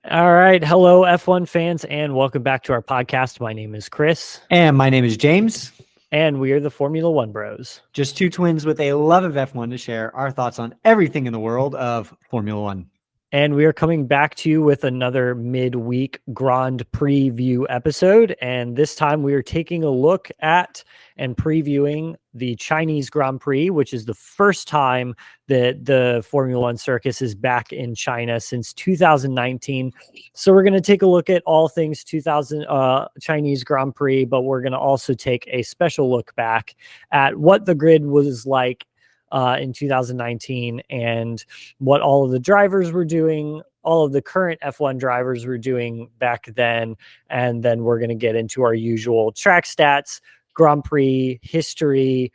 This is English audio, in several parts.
All right. Hello, F1 fans, and welcome back to our podcast. My name is Chris, And my name is James. and we are the Formula One Bros. Just two twins with a love of F1 to share our thoughts on everything in the world of Formula One. And we are coming back to you with another midweek Grand Preview episode. And this time we are taking a look at and previewing the Chinese Grand Prix, which is the first time that the Formula One circus is back in China since 2019. So we're going to take a look at all things Chinese Grand Prix, but we're going to also take a special look back at what the grid was like in 2019 and what all of the drivers were doing, all of the current F1 drivers were doing back then. And then we're going to get into our usual track stats, Grand Prix history,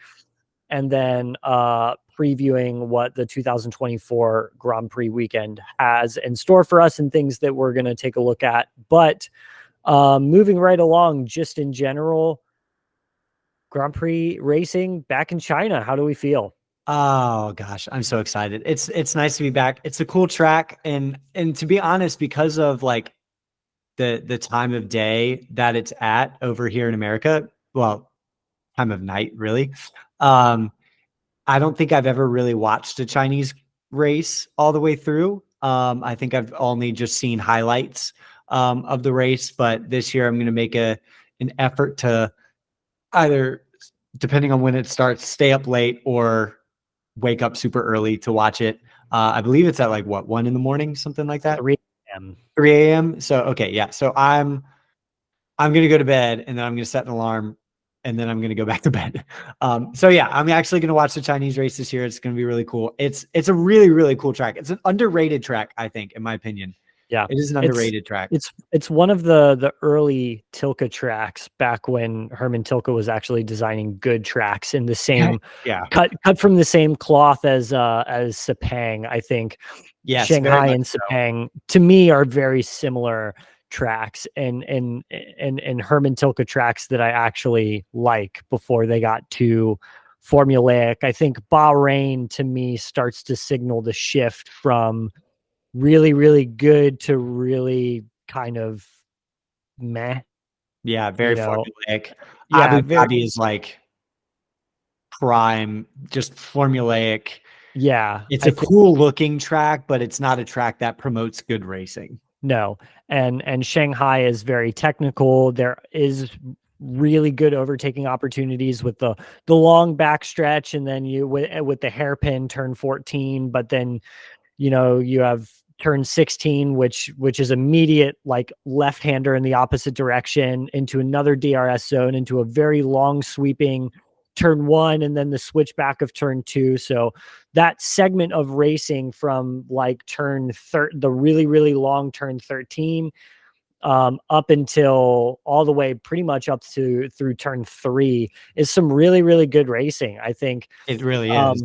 and then previewing what the 2024 Grand Prix weekend has in store for us and things that we're going to take a look at. But moving right along, just in general, Grand Prix racing back in China, how do we feel? Oh gosh, I'm so excited. It's nice to be back. It's a cool track, and to be honest, because of like the time of day that it's at over here in America, well, time of night really. I don't think I've ever really watched a Chinese race all the way through. I think I've only just seen highlights of the race, but this year I'm going to make an effort to either, depending on when it starts, stay up late or wake up super early to watch it. I believe it's at like 1 a.m, something like that. 3 a.m. 3 a.m. So okay, yeah. So I'm gonna go to bed and then I'm gonna set an alarm and then I'm gonna go back to bed. So yeah, I'm actually gonna watch the Chinese race this year. It's gonna be really cool. It's a really, really cool track. It's an underrated track, I think, in my opinion. Yeah, it is an underrated track. It's one of the early Tilke tracks back when Herman Tilke was actually designing good tracks in the same cut from the same cloth as Sepang. I think Shanghai and Sepang to me are very similar tracks and Herman Tilke tracks that I actually like before they got too formulaic. I think Bahrain to me starts to signal the shift from really, really good to really kind of meh. Yeah, very formulaic. Yeah, Abu Dhabi is like prime, just formulaic. Yeah. It's a cool looking track, but it's not a track that promotes good racing. No. And Shanghai is very technical. There is really good overtaking opportunities with the long backstretch, and then you with the hairpin turn 14, but then you have turn 16, which is immediate like left-hander in the opposite direction into another DRS zone, into a very long sweeping turn 1, and then the switchback of turn 2. So that segment of racing from like the really, really long turn 13 up until all the way pretty much up to through turn 3 is some really, really good racing. I think it really is.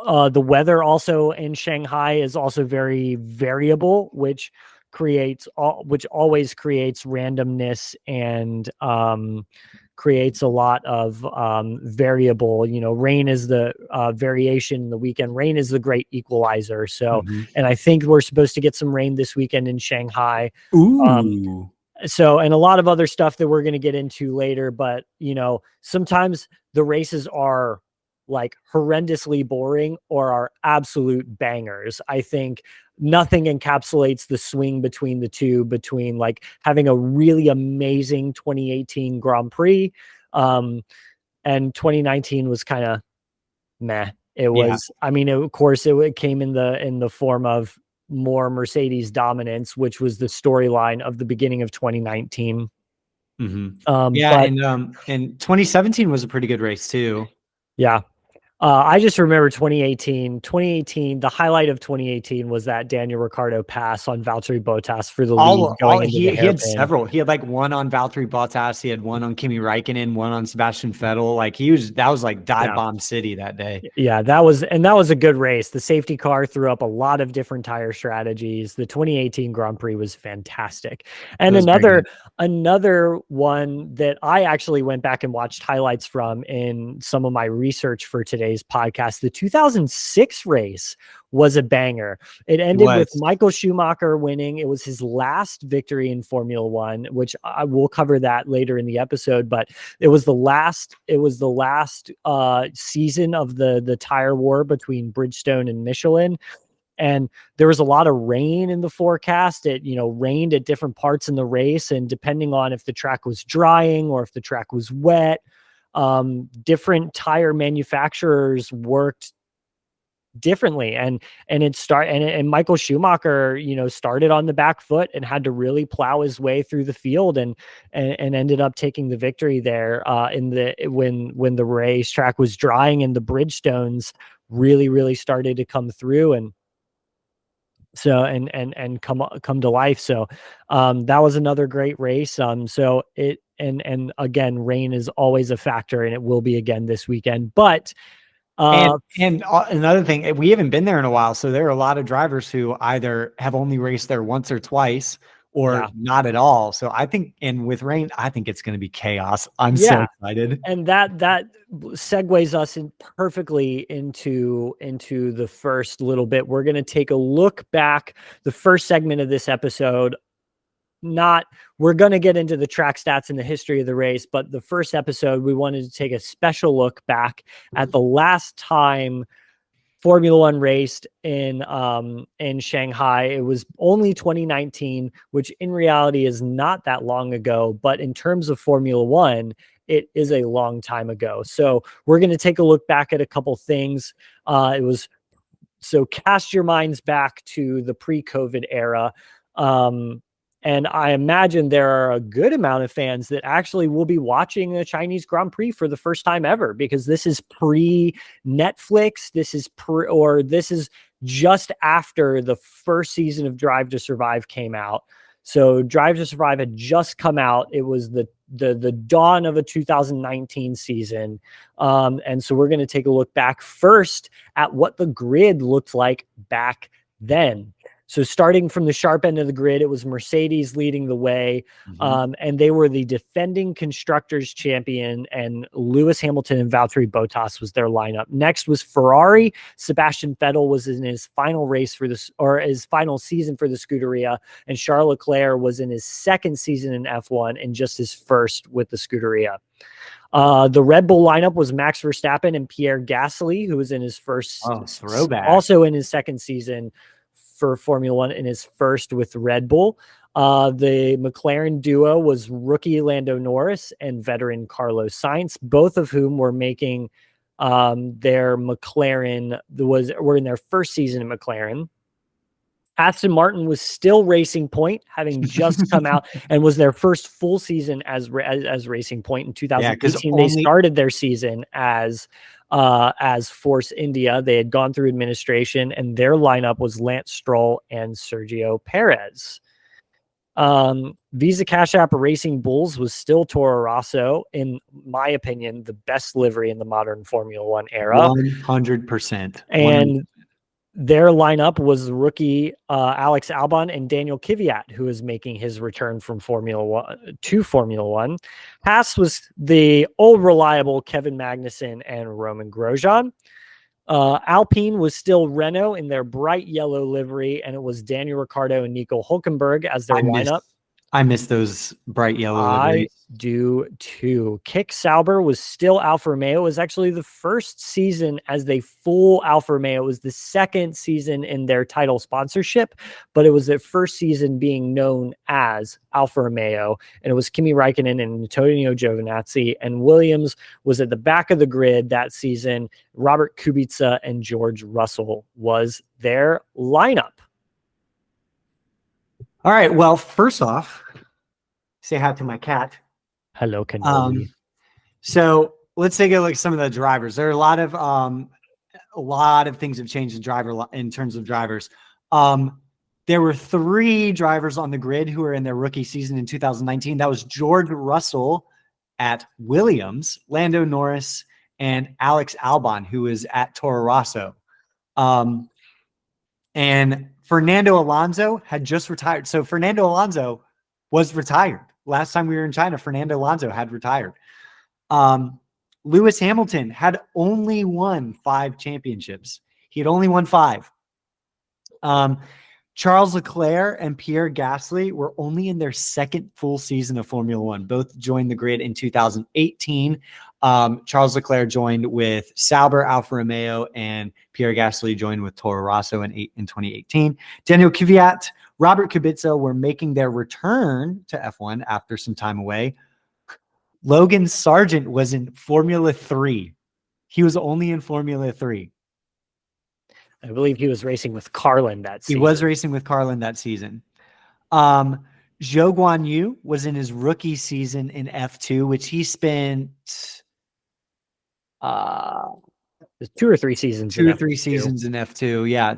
The weather also in Shanghai is also very variable, which always creates randomness and creates a lot of variable. Rain is the variation in the weekend. Rain is the great equalizer. So, and I think we're supposed to get some rain this weekend in Shanghai. Ooh. So, and a lot of other stuff that we're going to get into later, but sometimes the races are like horrendously boring or are absolute bangers. I think nothing encapsulates the swing between the two, between like having a really amazing 2018 Grand Prix and 2019 was kind of meh. It was, I mean, of course it came in the form of more Mercedes dominance, which was the storyline of the beginning of 2019. And 2017 was a pretty good race too. Yeah. I just remember 2018, the highlight of 2018 was that Daniel Ricciardo pass on Valtteri Bottas for the lead. He had several. He had like one on Valtteri Bottas. He had one on Kimi Räikkönen, one on Sebastian Vettel. Like that was like dive bomb city that day. Yeah, that was a good race. The safety car threw up a lot of different tire strategies. The 2018 Grand Prix was fantastic. And another one that I actually went back and watched highlights from in some of my research for today's today's podcast. The 2006 race was a banger. It It ended with was. Michael Schumacher winning. It was his last victory in Formula One, which I will cover that later in the episode. But it was the last. It was the last season of the tire war between Bridgestone and Michelin. And there was a lot of rain in the forecast. It, rained at different parts in the race. And depending on if the track was drying or if the track was wet, different tire manufacturers worked differently. And Michael Schumacher, started on the back foot and had to really plow his way through the field and ended up taking the victory there when the racetrack was drying and the Bridgestones really, really started to come through. And come to life. So that was another great race. So it and again, rain is always a factor, and it will be again this weekend. But And another thing, we haven't been there in a while, so there are a lot of drivers who either have only raced there once or twice, or yeah, not at all. So I think, and with rain, I think it's going to be chaos. I'm so yeah, excited. and that segues us in perfectly into the first little bit. We're going to take a look back. The first segment of this episode, we're going to get into the track stats and the history of the race, but the first episode, we wanted to take a special look back at the last time Formula One raced in Shanghai. It was only 2019, which in reality is not that long ago, but in terms of Formula One, it is a long time ago. So we're going to take a look back at a couple things. So cast your minds back to the pre-COVID era. And I imagine there are a good amount of fans that actually will be watching the Chinese Grand Prix for the first time ever, because this is pre-Netflix. This is just after the first season of Drive to Survive came out. So Drive to Survive had just come out. It was the dawn of a 2019 season. And so we're going to take a look back first at what the grid looked like back then. So starting from the sharp end of the grid, it was Mercedes leading the way, and they were the defending constructors champion, and Lewis Hamilton and Valtteri Bottas was their lineup. Next was Ferrari. Sebastian Vettel was in his final race his final season for the Scuderia, and Charles Leclerc was in his second season in F1 and just his first with the Scuderia. The Red Bull lineup was Max Verstappen and Pierre Gasly, who was in his first, throwback, also in his second season for Formula One, in his first with Red Bull. The McLaren duo was rookie Lando Norris and veteran Carlos Sainz, both of whom were making their McLaren were in their first season in McLaren. Aston Martin was still Racing Point, having just come out, and was their first full season as Racing Point in 2018. They started their season as Force India. They had gone through administration, and their lineup was Lance Stroll and Sergio Perez. Visa Cash App Racing Bulls was still Toro Rosso, in my opinion, the best livery in the modern Formula One era. 100%. And their lineup was rookie Alex Albon and Daniel Kvyat, who is making his return from Formula One. Haas was the old reliable Kevin Magnussen and Roman Grosjean. Alpine was still Renault in their bright yellow livery, and it was Daniel Ricciardo and Nico Hülkenberg as their lineup. I miss those bright yellow liveries. I do too. Kick Sauber was still Alfa Romeo. It was actually the first season as the full Alfa Romeo. It was the second season in their title sponsorship, but it was their first season being known as Alfa Romeo. And it was Kimi Räikkönen and Antonio Giovinazzi. And Williams was at the back of the grid that season. Robert Kubica and George Russell was their lineup. All right. Well, first off, say hi to my cat. Hello, Kenobi. So let's take a look at some of the drivers. There are a lot of things have changed in terms of drivers. There were 3 drivers on the grid who were in their rookie season in 2019. That was George Russell at Williams, Lando Norris, and Alex Albon, who is at Toro Rosso. And Fernando Alonso had just retired. So Fernando Alonso was retired. Last time we were in China, Fernando Alonso had retired. Lewis Hamilton had only won 5 championships. He had only won 5. Charles Leclerc and Pierre Gasly were only in their second full season of Formula One. Both joined the grid in 2018. Charles Leclerc joined with Sauber, Alfa Romeo, and Pierre Gasly joined with Toro Rosso in 2018. Daniel Kvyat, Robert Kubica were making their return to F1 after some time away. Logan Sargent was in Formula 3. He was only in Formula 3. I believe he was racing with Carlin that season. He was racing with Carlin that season. Zhou Guanyu was in his rookie season in F2, which he spent 2 or 3 seasons. 2 or 3 seasons in F2. Yeah.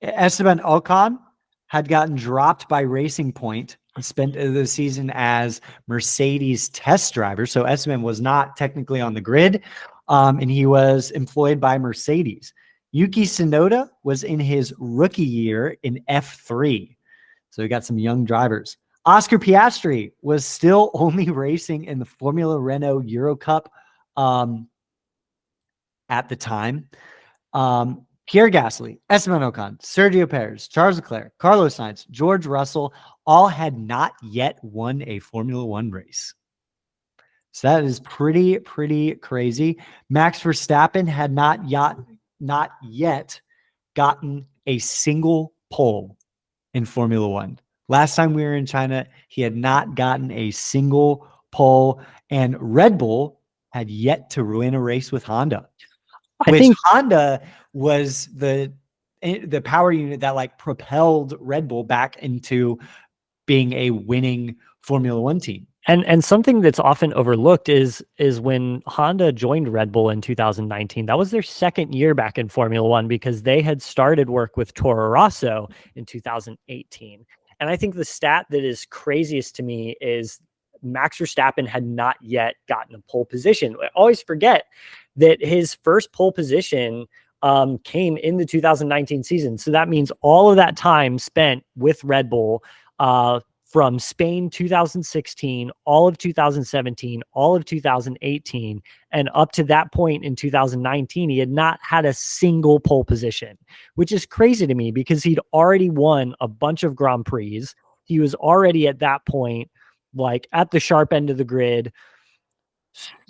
Esteban Ocon had gotten dropped by Racing Point. He spent the season as Mercedes test driver. So Esteban was not technically on the grid. And he was employed by Mercedes. Yuki Tsunoda was in his rookie year in F3. So we got some young drivers. Oscar Piastri was still only racing in the Formula Renault Euro Cup at the time. Pierre Gasly, Esteban Ocon, Sergio Perez, Charles Leclerc, Carlos Sainz, George Russell all had not yet won a Formula One race. So that is pretty crazy. Max Verstappen had not yet gotten a single pole in Formula One. Last time we were in China, he had not gotten a single pole, and Red Bull had yet to win a race with Honda. I think Honda was the power unit that like propelled Red Bull back into being a winning Formula One team. And something that's often overlooked is when Honda joined Red Bull in 2019, that was their second year back in Formula One because they had started work with Toro Rosso in 2018. And I think the stat that is craziest to me is Max Verstappen had not yet gotten a pole position. I always forget that his first pole position came in the 2019 season. So that means all of that time spent with Red Bull from Spain 2016, all of 2017, all of 2018, and up to that point in 2019, he had not had a single pole position, which is crazy to me because he'd already won a bunch of Grand Prix. He was already at that point, like at the sharp end of the grid,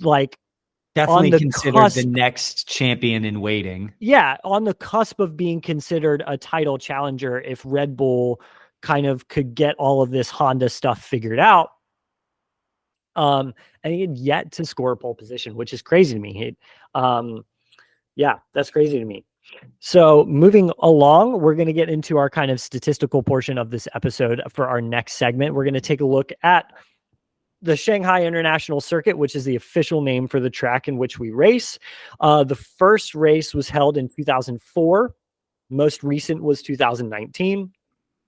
like definitely considered the next champion in waiting. Yeah, on the cusp of being considered a title challenger if Red Bull kind of could get all of this Honda stuff figured out. And he had yet to score a pole position, which is crazy to me. Yeah, that's crazy to me. So moving along, we're going to get into our kind of statistical portion of this episode for our next segment. We're going to take a look at the Shanghai International Circuit, which is the official name for the track in which we race. The first race was held in 2004. Most recent was 2019.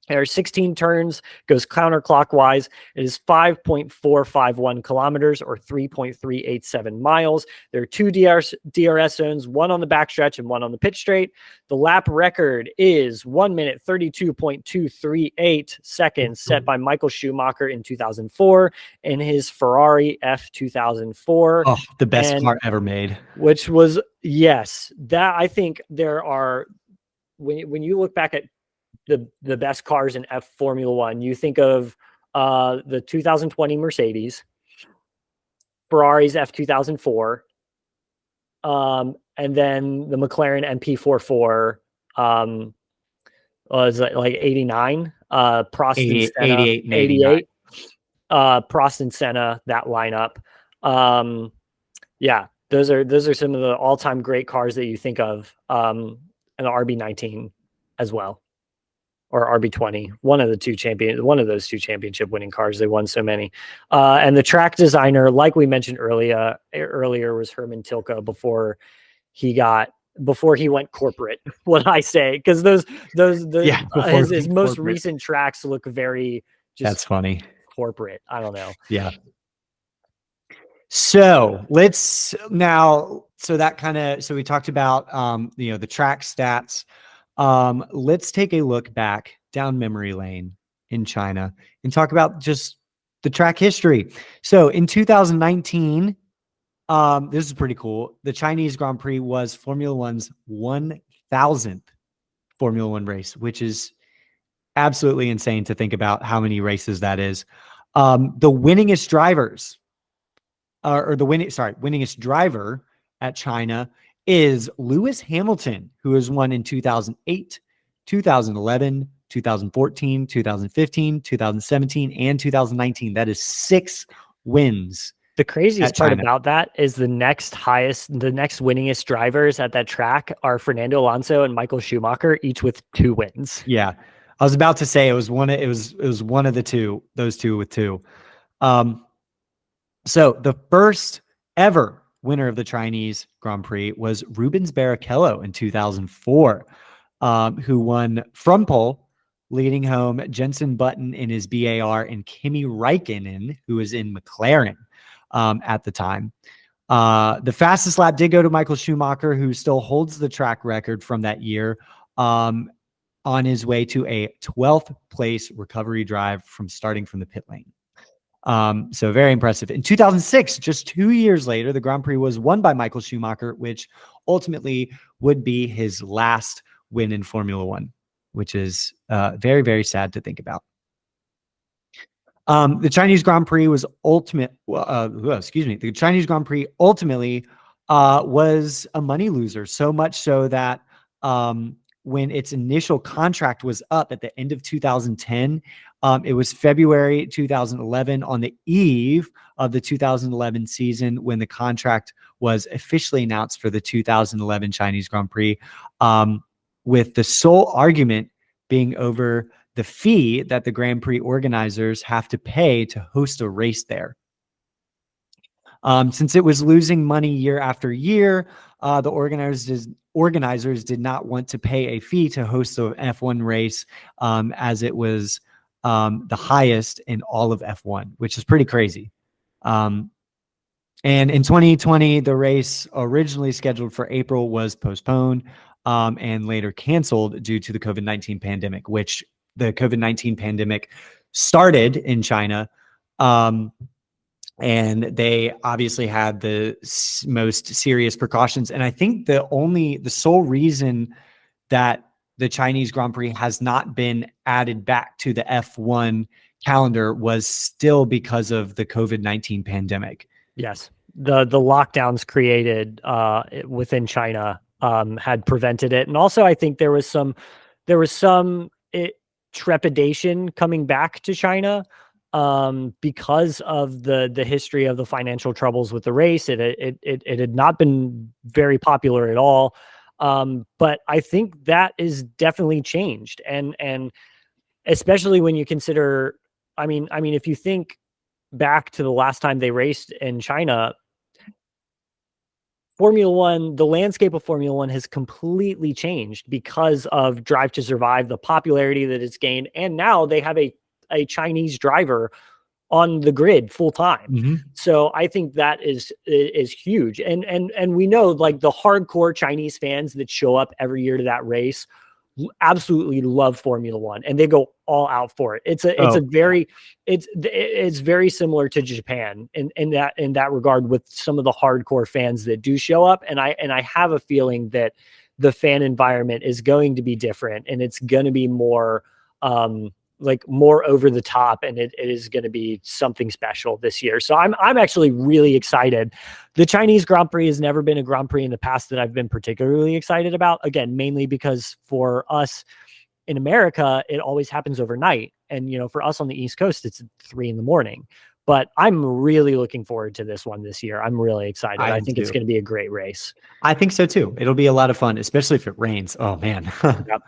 There are 16 turns, goes counterclockwise. It is 5.451 kilometers or 3.387 miles. There are 2 DRS zones, one on the backstretch and one on the pit straight. The lap record is 1 minute 32.238 seconds set by Michael Schumacher in 2004 in his Ferrari F2004. Oh, the best car ever made. Which was, yes, that I think there are, when you look back at the best cars in F Formula One, you think of the 2020 Mercedes, Ferrari's F2004, and then the McLaren MP44 was like 89, Prost 88, and Senna, 88, Prost and Senna, that lineup. Yeah, those are some of the all-time great cars that you think of, and the RB19 as well. Or RB20, one of those two championship winning cars. They won so many. And the track designer, like we mentioned earlier was Herman Tilke before he went corporate, what I say. Because his most recent tracks look very that's funny. Corporate. I don't know. Yeah. So let's now, so we talked about the track stats. Let's take a look back down memory lane in China and talk about just The track history. So in 2019, this is pretty cool. The Chinese Grand Prix was Formula One's 1,000th Formula One race, which is absolutely insane to think about how many races that is. The winningest drivers, winningest driver at China is Lewis Hamilton, who has won in 2008, 2011, 2014, 2015, 2017, and 2019. That is 6 wins. The craziest part about that is the next winningest drivers at that track are Fernando Alonso and Michael Schumacher, each with 2 wins. Yeah. I was about to say it was one of the two, those two with 2. So the first ever winner of the Chinese Grand Prix was Rubens Barrichello in 2004, who won from pole, leading home Jenson Button in his BAR and Kimi Räikkönen, who was in McLaren at the time. The fastest lap did go to Michael Schumacher, who still holds the track record from that year, on his way to a 12th place recovery drive from starting from the pit lane. So very impressive. In 2006, just 2 years later, the Grand Prix was won by Michael Schumacher, which ultimately would be his last win in Formula One, which is very, very sad to think about. The Chinese Grand Prix was the Chinese Grand Prix ultimately was a money loser, so much so that when its initial contract was up at the end of 2010, it was February 2011, on the eve of the 2011 season, when the contract was officially announced for the 2011 Chinese Grand Prix, with the sole argument being over the fee that the Grand Prix organizers have to pay to host a race there. Since it was losing money year after year, the organizers did not want to pay a fee to host the F1 race, as it was the highest in all of F1, which is pretty crazy. And in 2020, the race originally scheduled for April was postponed and later canceled due to the COVID-19 pandemic, which the COVID-19 pandemic started in China. And they obviously had the most serious precautions. And I think the sole reason that the Chinese Grand Prix has not been added back to the F1 calendar was still because of the COVID-19 pandemic. Yes. The lockdowns created within China had prevented it. And also I think there was some trepidation coming back to China because of the history of the financial troubles with the race. It had not been very popular at all. But I think that is definitely changed. And especially when you consider, I mean, if you think back to the last time they raced in China, Formula One, the landscape of Formula One has completely changed because of Drive to Survive, the popularity that it's gained. And now they have a Chinese driver on the grid full time. Mm-hmm. So I think that is huge. And we know, like, the hardcore Chinese fans that show up every year to that race absolutely love Formula One, and they go all out for it. It's very similar to Japan in that regard, with some of the hardcore fans that do show up. And I have a feeling that the fan environment is going to be different, and it's going to be more more over the top, and it is going to be something special this year. So I'm actually really excited. The Chinese Grand Prix has never been a Grand Prix in the past that I've been particularly excited about. Again, mainly because for us in America, it always happens overnight. And, for us on the East Coast, it's 3 a.m. But I'm really looking forward to this one this year. I'm really excited. I think it's going to be a great race. I think so too. It'll be a lot of fun, especially if it rains. Oh man. Yep.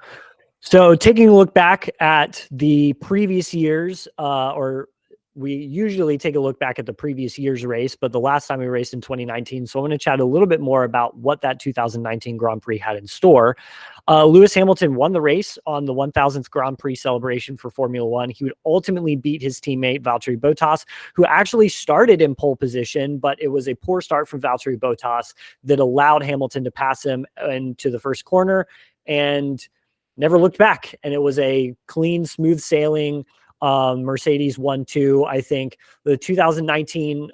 So taking a look back at the previous years, or we usually take a look back at the previous year's race, but the last time we raced in 2019. So I'm going to chat a little bit more about what that 2019 Grand Prix had in store. Lewis Hamilton won the race on the 1000th Grand Prix celebration for Formula One. He would ultimately beat his teammate Valtteri Bottas, who actually started in pole position, but it was a poor start from Valtteri Bottas that allowed Hamilton to pass him into the first corner and never looked back. And it was a clean, smooth sailing Mercedes won 2. I think the 2019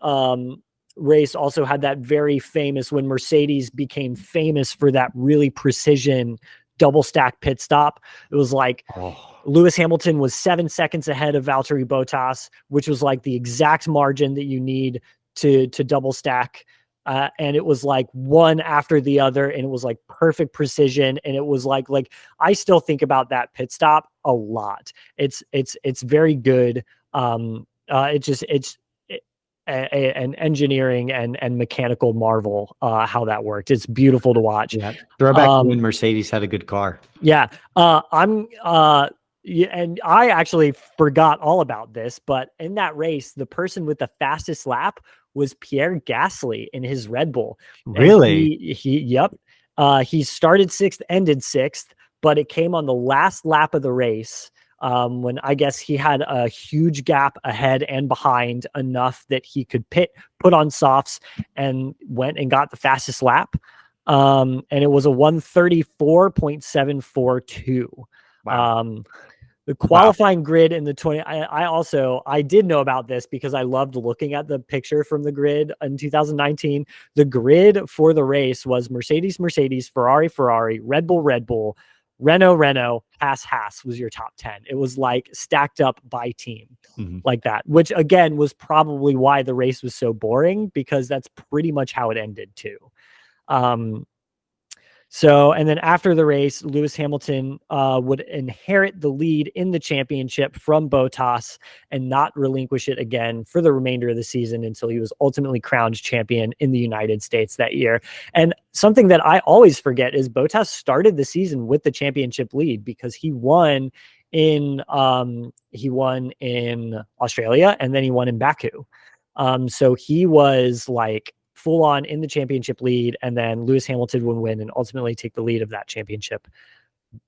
race also had that very famous, when Mercedes became famous for that really precision double stack pit stop. It was like Lewis Hamilton was 7 seconds ahead of Valtteri Bottas, which was like the exact margin that you need to double stack. And it was like one after the other, and it was like perfect precision. And it was like I still think about that pit stop a lot. It's very good. It's an engineering and mechanical marvel, how that worked. It's beautiful to watch. Yeah. Throwback to when Mercedes had a good car. Yeah. And I actually forgot all about this, but in that race, the person with the fastest lap was Pierre Gasly in his Red Bull. Really? Yep. He started 6th, ended 6th, but it came on the last lap of the race, when I guess he had a huge gap ahead and behind, enough that he could put on softs, and went and got the fastest lap. And it was a 134.742. Wow. The qualifying grid in the 20, I did know about this because I loved looking at the picture from the grid in 2019. The grid for the race was Mercedes, Ferrari, Red Bull, Renault, Haas was your top 10. It was like stacked up by team like that, which again was probably why the race was so boring, because that's pretty much how it ended too. So, and then after the race, Lewis Hamilton would inherit the lead in the championship from Bottas and not relinquish it again for the remainder of the season until he was ultimately crowned champion in the United States that year. And something that I always forget is Bottas started the season with the championship lead, because he won in Australia, and then he won in Baku. So he was like full on in the championship lead, and then Lewis Hamilton would win and ultimately take the lead of that championship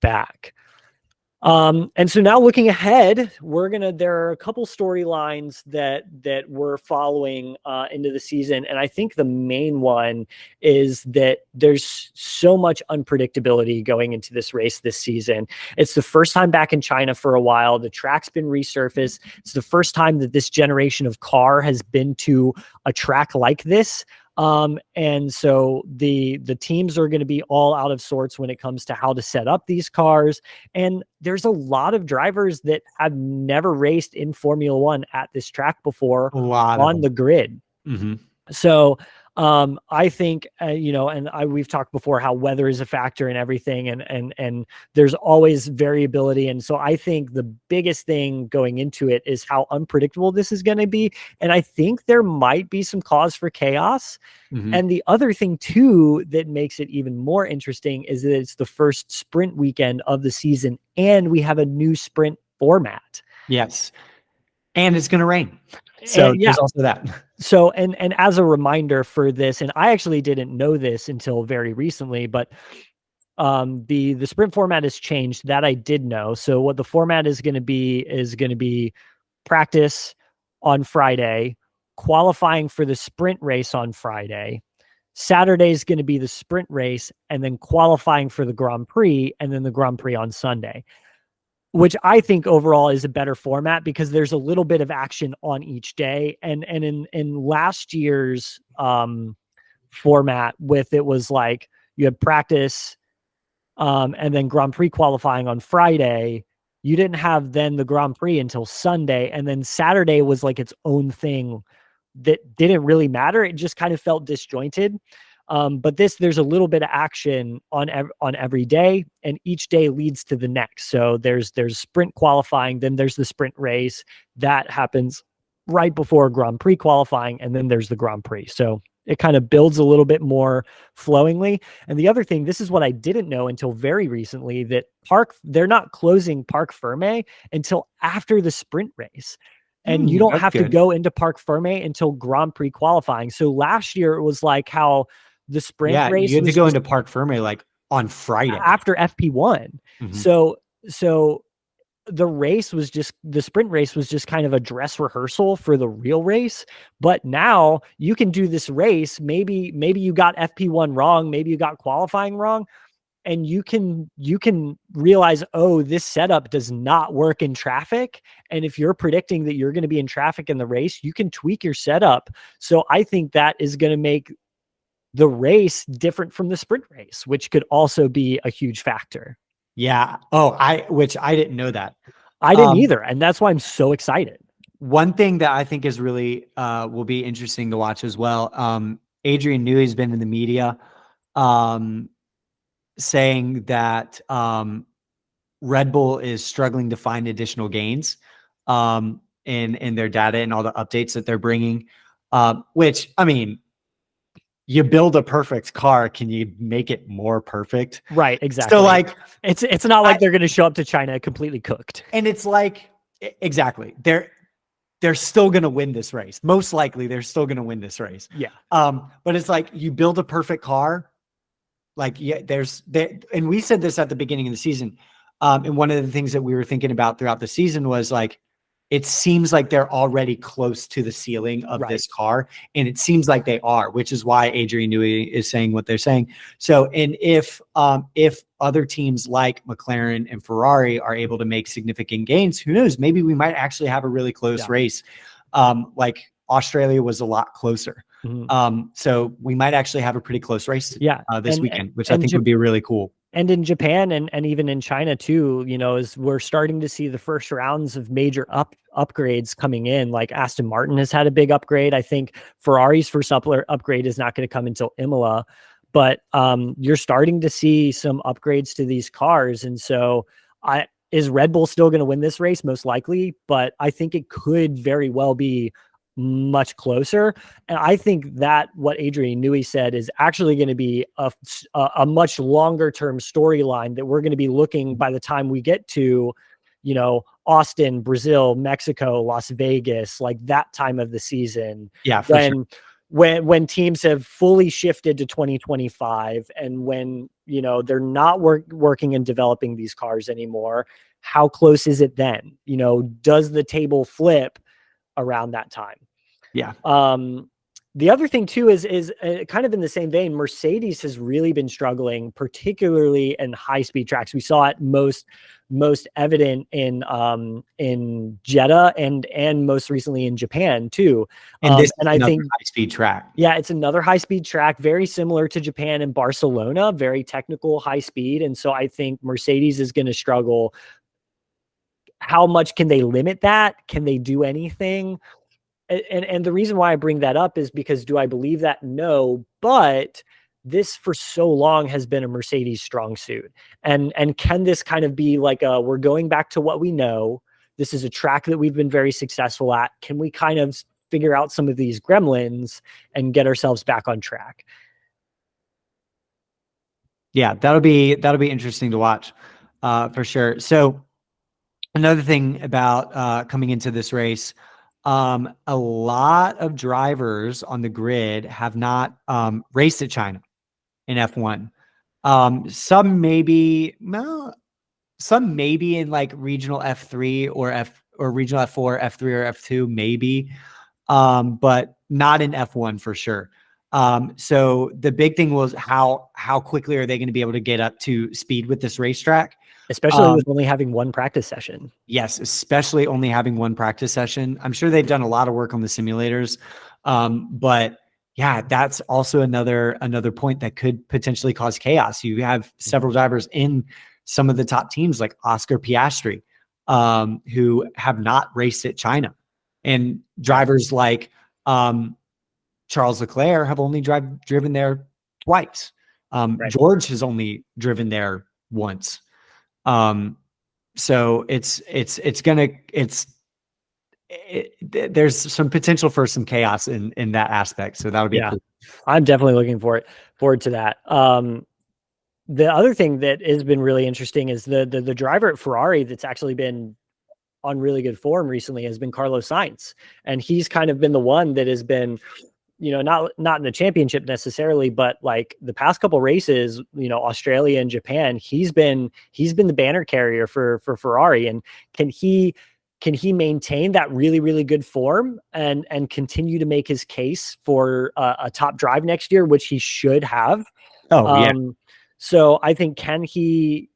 back. And so now looking ahead, there are a couple storylines that we're following into the season. And I think the main one is that there's so much unpredictability going into this race this season. It's the first time back in China for a while. The track's been resurfaced. It's the first time that this generation of car has been to a track like this. And so the teams are going to be all out of sorts when it comes to how to set up these cars. And there's a lot of drivers that have never raced in Formula One at this track before on the grid. So, I think, we've talked before how weather is a factor in everything, and there's always variability. And so I think the biggest thing going into it is how unpredictable this is going to be. And I think there might be some cause for chaos. And the other thing too, that makes it even more interesting, is that it's the first sprint weekend of the season, and we have a new sprint format. Yes. And it's going to rain. So there's also that. So, and as a reminder for this, and I actually didn't know this until very recently, but the sprint format has changed. That I did know. So what the format is going to be practice on Friday, qualifying for the sprint race on Friday. Saturday is going to be the sprint race, and then qualifying for the Grand Prix, and then the Grand Prix on Sunday, which I think overall is a better format, because there's a little bit of action on each day. And in last year's format, it was like you had practice and then Grand Prix qualifying on Friday. You didn't have then the Grand Prix until Sunday, and then Saturday was like its own thing that didn't really matter. It just kind of felt disjointed. But there's a little bit of action on every day, and each day leads to the next. So there's sprint qualifying, then there's the sprint race that happens right before Grand Prix qualifying, and then there's the Grand Prix. So it kind of builds a little bit more flowingly. And the other thing, this is what I didn't know until very recently, that they're not closing Parc Ferme until after the sprint race. And you don't have to go into Parc Ferme until Grand Prix qualifying. So last year it was like how the sprint race, you had to go into Parc Ferme like on Friday after FP1. So the sprint race was just kind of a dress rehearsal for the real race. But now you can do this race. Maybe you got FP1 wrong. Maybe you got qualifying wrong. and you can realize, oh, this setup does not work in traffic. And if you're predicting that you're going to be in traffic in the race, you can tweak your setup. So I think that is going to make the race different from the sprint race, which could also be a huge factor. Yeah. Which I didn't know that. I didn't either. And that's why I'm so excited. One thing that I think is really will be interesting to watch as well. Adrian Newey's been in the media saying that Red Bull is struggling to find additional gains in their data and all the updates that they're bringing. Which, I mean, you build a perfect car, can you make it more perfect? Right, exactly. So like it's not like they're going to show up to China completely cooked. And it's like exactly. They're still going to win this race. Most likely they're still going to win this race. Yeah. But it's like you build a perfect car. Like, yeah, and we said this at the beginning of the season. And one of the things that we were thinking about throughout the season was like, it seems like they're already close to the ceiling of this car. And it seems like they are, which is why Adrian Newey is saying what they're saying. So, and if other teams like McLaren and Ferrari are able to make significant gains, who knows, maybe we might actually have a really close race. Like Australia was a lot closer. So we might actually have a pretty close race this weekend, which I think would be really cool. And in Japan and even in China too, as we're starting to see the first rounds of major upgrades coming in, like Aston Martin has had a big upgrade. I think Ferrari's first upgrade is not going to come until Imola, but you're starting to see some upgrades to these cars. And so is Red Bull still going to win this race? Most likely, but I think it could very well be much closer. And I think that what Adrian Newey said is actually going to be a much longer term storyline that we're going to be looking by the time we get to, Austin, Brazil, Mexico, Las Vegas, like that time of the season. Yeah. When teams have fully shifted to 2025 and when, they're not working and developing these cars anymore, how close is it then? Does the table flip around that time? Yeah. The other thing too is kind of in the same vein, Mercedes has really been struggling, particularly in high speed tracks. We saw it most evident in Jeddah and most recently in Japan too. And this and I think high speed track. Yeah, it's another high speed track, very similar to Japan and Barcelona, very technical, high speed. And so I think Mercedes is going to struggle. How much can they limit that? Can they do anything? And the reason why I bring that up is because do I believe that? No, but this for so long has been a Mercedes strong suit. And can this kind of be like we're going back to what we know. This is a track that we've been very successful at. Can we kind of figure out some of these gremlins and get ourselves back on track? Yeah, that'll be interesting to watch for sure. So another thing about coming into this race, a lot of drivers on the grid have not raced at China in F1. Some maybe in like regional F3 or regional F4, F3 or F2 maybe, but not in F1 for sure. So the big thing was how quickly are they going to be able to get up to speed with this racetrack? Especially with only having one practice session. Yes, especially only having one practice session. I'm sure they've done a lot of work on the simulators. But yeah, that's also another point that could potentially cause chaos. You have several drivers in some of the top teams like Oscar Piastri, who have not raced at China. And drivers like Charles Leclerc have only driven there twice. George has only driven there once. So there's some potential for some chaos in that aspect. So that would be cool. I'm definitely looking forward to that. The other thing that has been really interesting is the driver at Ferrari that's actually been on really good form recently has been Carlos Sainz. And he's kind of been the one that has been, not in the championship necessarily, but like the past couple races, Australia and Japan, he's been the banner carrier for Ferrari. And can he maintain that really, really good form and continue to make his case for a top drive next year, which he should have? So I think can he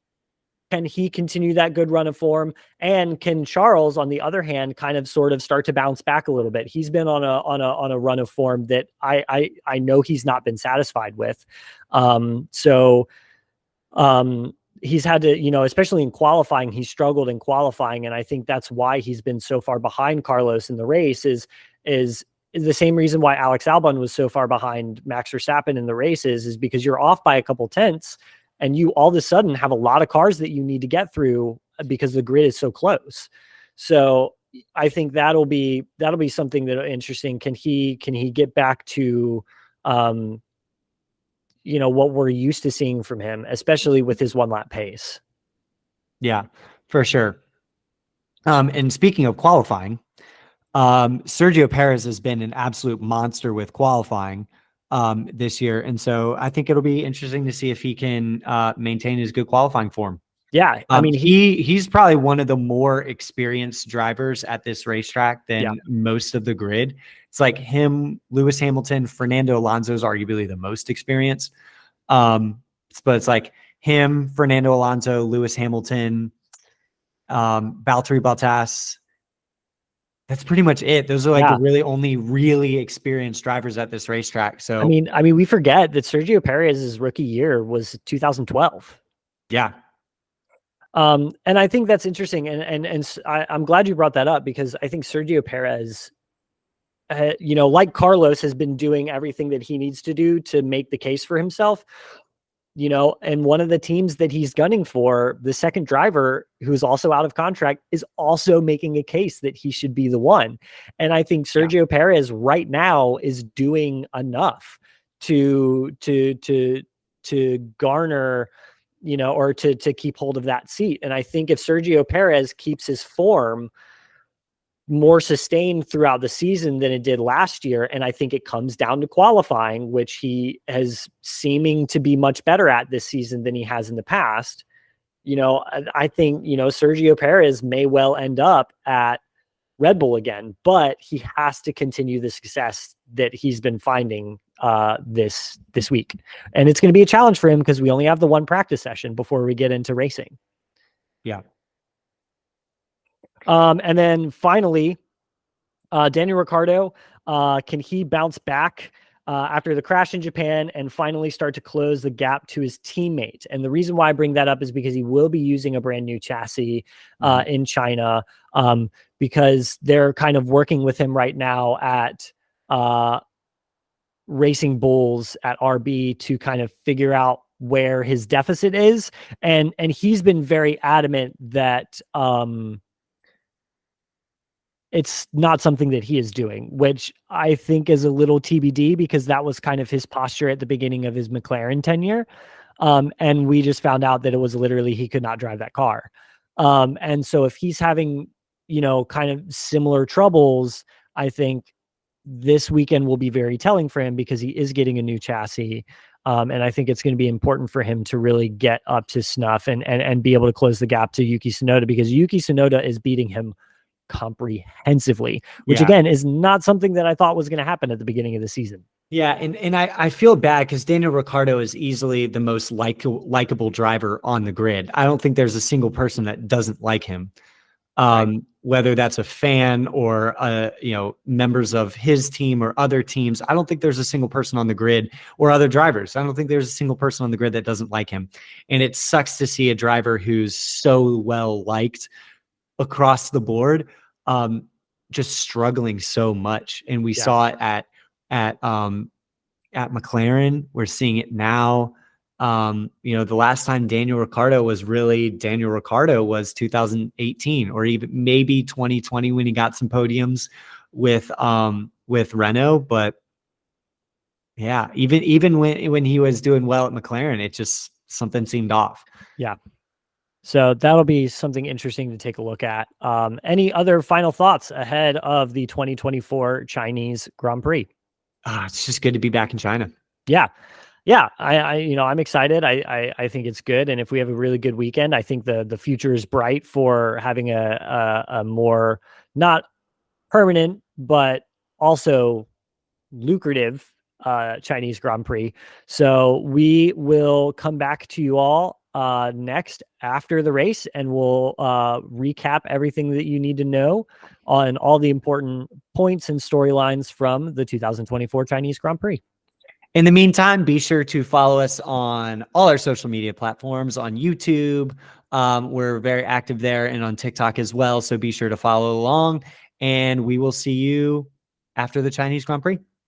continue that good run of form? And can Charles, on the other hand, kind of sort of start to bounce back a little bit? He's been on a run of form that I know he's not been satisfied with. So he's had to, especially in qualifying, he struggled in qualifying, and I think that's why he's been so far behind Carlos in the race. Is the same reason why Alex Albon was so far behind Max Verstappen in the races, is because you're off by a couple tenths, and you all of a sudden have a lot of cars that you need to get through because the grid is so close. So I think that'll be something that interesting. Can he get back to what we're used to seeing from him, especially with his one lap pace? Yeah, for sure. And speaking of qualifying, Sergio Perez has been an absolute monster with qualifying this year. And so I think it'll be interesting to see if he can maintain his good qualifying form. Yeah, I mean, he's probably one of the more experienced drivers at this racetrack than yeah. most of the grid. It's like him, Lewis Hamilton, Fernando Alonso is arguably the most experienced. But it's like him, Fernando Alonso, Lewis Hamilton, Valtteri Bottas. That's pretty much it. Those are like the really only really experienced drivers at this racetrack. So I mean, we forget that Sergio Perez's rookie year was 2012. Yeah. And I think that's interesting. And I'm glad you brought that up, because I think Sergio Perez, like Carlos, has been doing everything that he needs to do to make the case for himself. And one of the teams that he's gunning for, the second driver, who's also out of contract, is also making a case that he should be the one. And I think Sergio Perez right now is doing enough to garner, or to keep hold of that seat. And I think if Sergio Perez keeps his form more sustained throughout the season than it did last year, and I think it comes down to qualifying, which he has seeming to be much better at this season than he has in the past. I think, Sergio Perez may well end up at Red Bull again, but he has to continue the success that he's been finding this week. And it's going to be a challenge for him because we only have the one practice session before we get into racing. Yeah. And then finally, Daniel Ricciardo, can he bounce back after the crash in Japan and finally start to close the gap to his teammate? And the reason why I bring that up is because he will be using a brand new chassis in China, because they're kind of working with him right now at Racing Bulls at RB to kind of figure out where his deficit is. And he's been very adamant that it's not something that he is doing, which I think is a little TBD, because that was kind of his posture at the beginning of his McLaren tenure. And we just found out that it was literally he could not drive that car. And so if he's having, kind of similar troubles, I think this weekend will be very telling for him, because he is getting a new chassis. And I think it's going to be important for him to really get up to snuff and be able to close the gap to Yuki Tsunoda, because Yuki Tsunoda is beating him comprehensively, which again is not something that I thought was going to happen at the beginning of the season. Yeah, and I feel bad because Daniel Ricciardo is easily the most likable driver on the grid. I don't think there's a single person that doesn't like him, whether that's a fan or members of his team or other teams. I don't think there's a single person on the grid, or other drivers. I don't think there's a single person on the grid that doesn't like him. And it sucks to see a driver who's so well liked across the board just struggling so much. And we saw it at McLaren. We're seeing it now. The last time Daniel Ricciardo was really Daniel Ricciardo was 2018, or even maybe 2020, when he got some podiums with Renault. But yeah, even when he was doing well at McLaren, it just, something seemed off. Yeah. So that'll be something interesting to take a look at. Any other final thoughts ahead of the 2024 Chinese Grand Prix? It's just good to be back in China. Yeah. I'm excited. I think it's good. And if we have a really good weekend, I think the future is bright for having a more, not permanent, but also lucrative Chinese Grand Prix. So we will come back to you all next after the race, and we'll recap everything that you need to know on all the important points and storylines from the 2024 Chinese Grand Prix. In the meantime, be sure to follow us on all our social media platforms, on YouTube. We're very active there, and on TikTok as well. So be sure to follow along, and we will see you after the Chinese Grand Prix.